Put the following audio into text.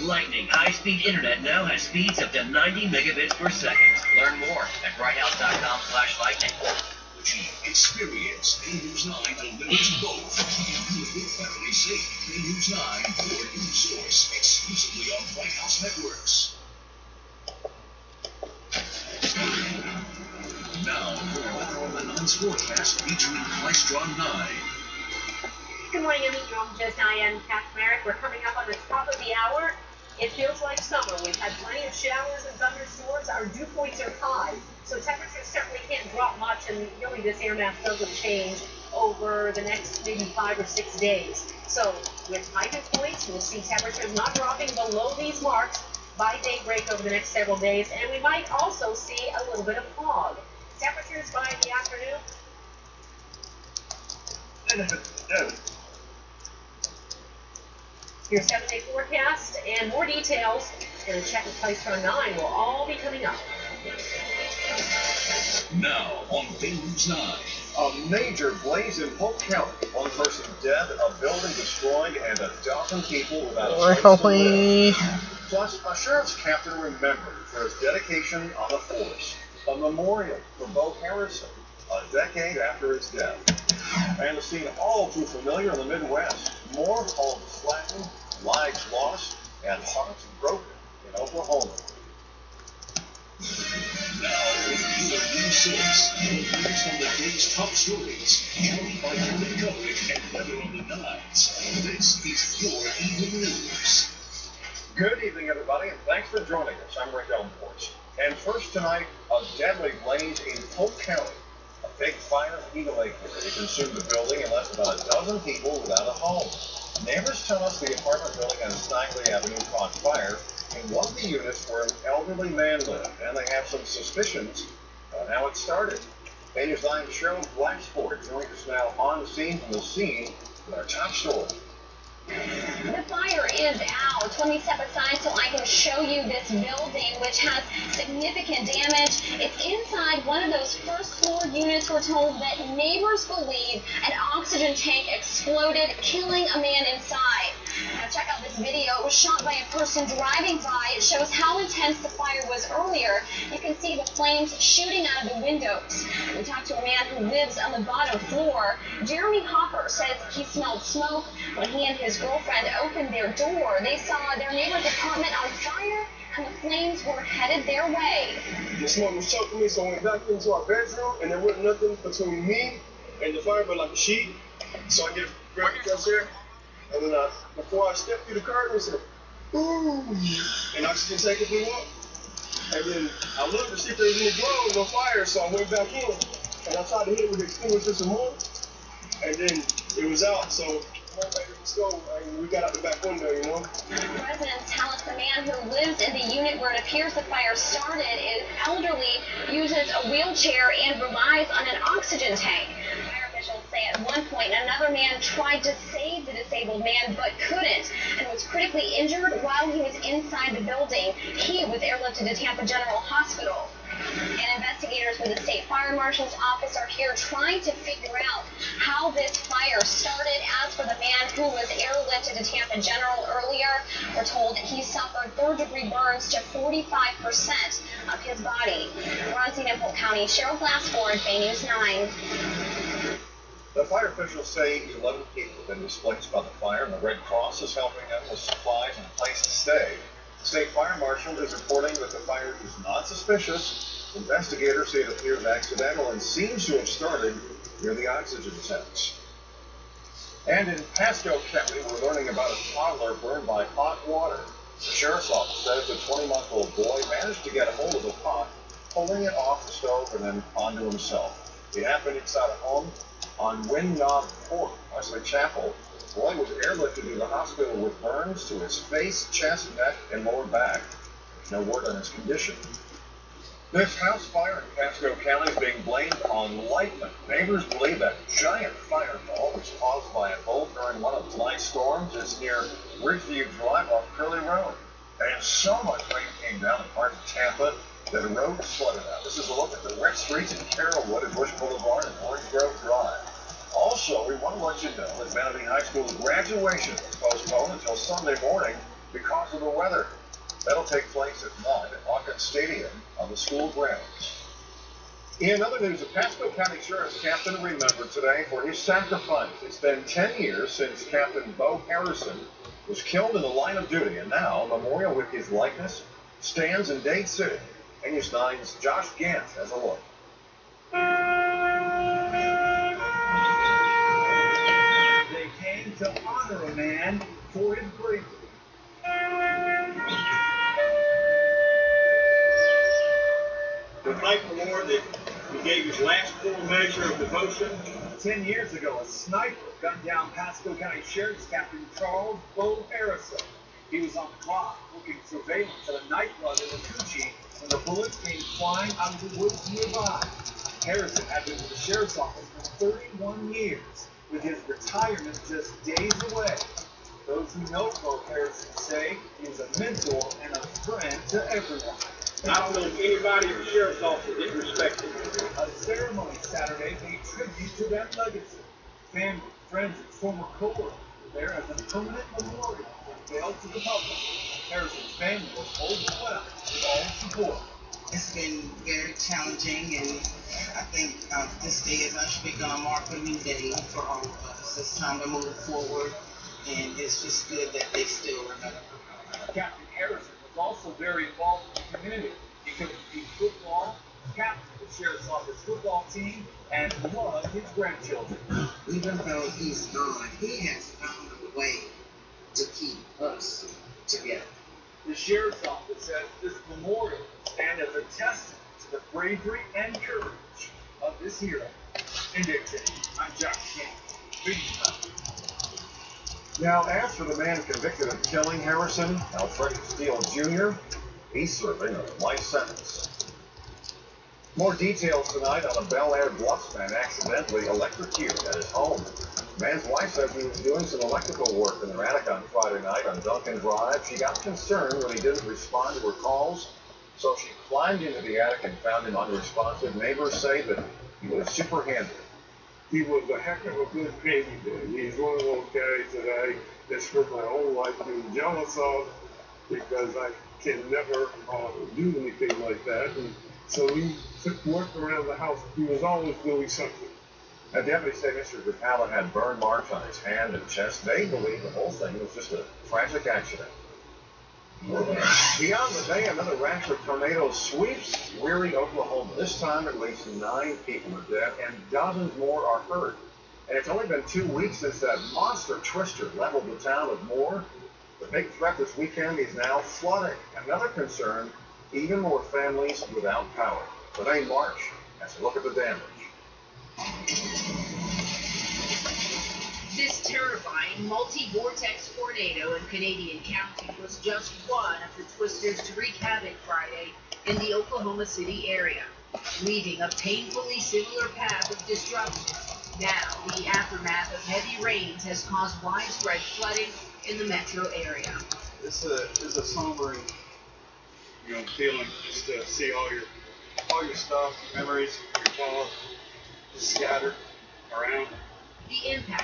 Lightning high-speed internet now has speeds up to 90 megabits per second. Learn more at brighthouse.com/lightning. Experience News 9 delivers both. Keeping you and your family safe. News 9, your news source, exclusively on White House networks. Now, for weather on the 9's forecast featuring Maestron 9. Good morning, I'm meteorologist Diane Kaczmarek. We're coming up on the top of the hour. It feels like summer. We've had plenty of showers and thunderstorms. Our dew points are high, so temperatures certainly can't drop much, and really this air mass doesn't change over the next maybe 5 or 6 days. So with high dew points, we'll see temperatures not dropping below these marks by daybreak over the next several days, and we might also see a little bit of fog. Temperatures by the afternoon. Your 7-day forecast and more details and check with Maestron 9 will all be coming up. Now on News 9. A major blaze in Polk County. One person dead, a building destroyed, and a dozen people without a place to live. Plus, a sheriff's captain remembered for his dedication on the force. A memorial for Bo Harrison, a decade after his death. And a scene all too familiar in the Midwest. More homes flattened, lives lost, and hearts broken in Oklahoma. Now, with your news source, the latest on the day's top stories, joined by human coverage and weather on the 9s. This is your Evening News. Good evening, everybody, and thanks for joining us. I'm Rick Elmhorst. And first tonight, a deadly blaze in Polk County. A big fire in Eagle Lake area consumed the building and left about a dozen people without a home. Neighbors tell us the apartment building on Snively Avenue caught fire. In one of the units where an elderly man lived, and they have some suspicions on how it started. News 9 Cheryl Blacksport joins us now on scene from the scene with our top story. The fire is out. Let me step aside so I can show you this building, which has significant damage. It's inside one of those first floor units. We're told that neighbors believe an oxygen tank exploded, killing a man inside. Now check out this video. It was shot by a person driving by. It shows how intense the fire was earlier. You can see the flames shooting out of the windows. We talked to a man who lives on the bottom floor. Jeremy Hopper says he smelled smoke when he and his girlfriend opened their door. They saw their neighbor's apartment on fire, and the flames were headed their way. The smoke was choking me, so I went back into our bedroom, and there wasn't nothing between me and the fire but like a sheet. So I grabbed the dresser, and then before I stepped through the curtain, I said, "Ooh!" And oxygen tank blew up. And then I looked to see if there was any glow, no fire, so I went back in, and I tried to hit it with the extinguisher some more, and then it was out, so we got out the back window, you know. Residents tell us the man who lives in the unit where it appears the fire started is elderly, uses a wheelchair, and relies on an oxygen tank. Fire officials say at one point another man tried to save the disabled man but couldn't and was critically injured while he was inside the building. He was airlifted to Tampa General Hospital. And investigators with the state fire marshal's office are here trying to figure out how this fire started. As for the man who was airlifted to Tampa General earlier, we're told he suffered third-degree burns to 45% of his body. We're on scene in Polk County. Cheryl Glassford, Bay News 9. The fire officials say 11 people have been displaced by the fire, and the Red Cross is helping them with supplies and a place to stay. The state fire marshal is reporting that the fire is not suspicious. Investigators say it appears accidental and seems to have started near the oxygen tanks. And in Pasco County, we're learning about a toddler burned by hot water. The sheriff's office says a 20-month-old boy managed to get a hold of the pot, pulling it off the stove and then onto himself. It happened inside a home on Wind Knob Court, Wesley Chapel. The boy was airlifted to the hospital with burns to his face, chest, neck, and lower back. There's no word on his condition. This house fire in Pasco County is being blamed on lightning. Neighbors believe that giant fireball was caused by a bolt during one of tonight's storms. It's near Ridgeview Drive off Curly Road. And so much rain came down in parts of Tampa that the road was flooded out. This is a look at the wet streets in Carrollwood and Bush Boulevard and Orange Grove Drive. Also, we want to let you know that Vanity High School graduation is postponed until Sunday morning because of the weather. That'll take place at 9 at Hawkins Stadium on the school grounds. In other news, the Pasco County Sheriff's captain remembered today for his sacrifice. It's been 10 years since Captain Bo Harrison was killed in the line of duty, and now a memorial with his likeness stands in Dade City. News 9's Josh Gant has a look. They came to honor a man for his bravery. The night before that he gave his last full measure of devotion. 10 years ago, a sniper gunned down Pasco County Sheriff's Captain Charles Bo Harrison. He was on the clock, working surveillance at a nightclub in Wacoochee when the bullets came flying out of the woods nearby. Harrison had been with the sheriff's office for 31 years, with his retirement just days away. Those who know Bo Harrison say he was a mentor and a friend to everyone. I don't know if anybody in the sheriff's office didn't respect him. A ceremony Saturday paid tribute to that legacy. Family, friends, and former co-workers were there as a permanent memorial unveiled to the public. Harrison's family was holding well with all support. It's been very challenging, and I think this day is actually going to mark a new day for all of us. It's time to move forward, and it's just good that they still remember. Captain Harrison was also very involved in the community. He could compete football, captain the sheriff's office football team, and loved his grandchildren. Even though he's gone, he has found a way to keep us together. The sheriff's office says this memorial will stand as a testament to the bravery and courage of this hero. In Dade City, I'm Josh King. Now, as for the man convicted of killing Harrison, Alfred Steele Jr., he's serving a life sentence. More details tonight on a Bel Air Bluffs man accidentally electrocuted at his home. The man's wife said he was doing some electrical work in their attic on Friday night on Duncan Drive. She got concerned when he didn't respond to her calls, so she climbed into the attic and found him unresponsive. Neighbors say that he was super handy. He was a heck of a good handyman. He's one of those guys that I have spent my whole life being jealous of because I can never do anything like that. And so he worked around the house. He was always doing something. Now, deputies say Mr. Gupala had burn marks on his hand and chest. They believe the whole thing was just a tragic accident. Beyond the day, another rash of tornadoes sweeps weary Oklahoma. This time, at least 9 people are dead and dozens more are hurt. And it's only been 2 weeks since that monster twister leveled the town of Moore. The big threat this weekend is now flooding. Another concern, even more families without power. Renee Marsh has a look at the damage. This terrifying multi-vortex tornado in Canadian County was just one of the twisters to wreak havoc Friday in the Oklahoma City area, leaving a painfully similar path of destruction. Now, the aftermath of heavy rains has caused widespread flooding in the metro area. It's a sombering, feeling just to see all your stuff, memories, your thoughts, just scattered around. The impact